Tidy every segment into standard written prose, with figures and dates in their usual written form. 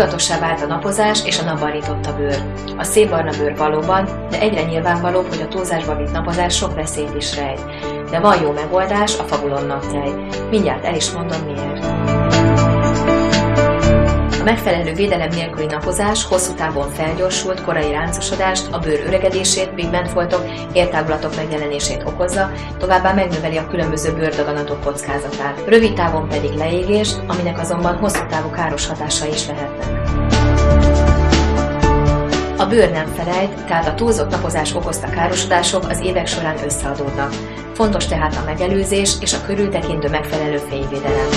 Divatossá vált a napozás és a napbarított a bőr. A szép barna bőr valóban, de egyre nyilvánvalóbb, hogy a túlzásba vitt napozás sok veszélyt is rejt. De van jó megoldás, a Fabulon naptej. Mindjárt el is mondom miért. A megfelelő védelem nélküli napozás hosszú távon felgyorsult korai ráncosodást, a bőr öregedését, pigmentfoltok, értágulatok megjelenését okozza, továbbá megnöveli a különböző bőrdaganatok kockázatát. Rövid távon pedig leégést, aminek azonban hosszú távú káros hatásai is lehetnek. A bőr nem felejt, tehát a túlzott napozás okozta károsodások az évek során összeadódnak. Fontos tehát a megelőzés és a körültekintő megfelelő fényvédelem.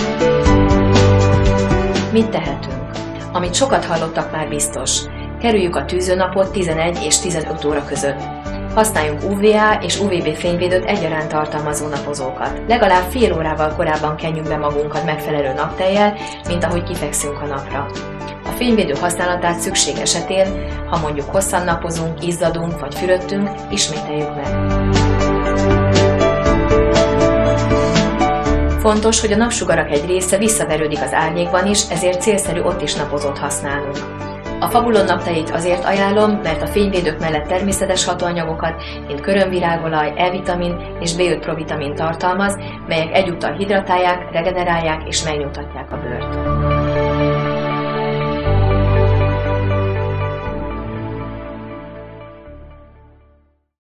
Mit tehetünk? Amit sokat hallottak már biztos. Kerüljük a tűzőnapot 11 és 15 óra között. Használjunk UVA és UVB fényvédőt egyaránt tartalmazó napozókat. Legalább fél órával korábban kenjünk be magunkat megfelelő naptejjel, mint ahogy kifekszünk a napra. A fényvédő használatát szükség esetén, ha mondjuk hosszan napozunk, izzadunk vagy fürödtünk, ismételjük meg. Fontos, hogy a napsugarak egy része visszaverődik az árnyékban is, ezért célszerű ott is napozót használnunk. A Fabulon naptejét azért ajánlom, mert a fényvédők mellett természetes hatóanyagokat, mint körömvirágolaj, E-vitamin és B5 provitamin tartalmaz, melyek egyúttal hidratálják, regenerálják és megnyugtatják a bőrt.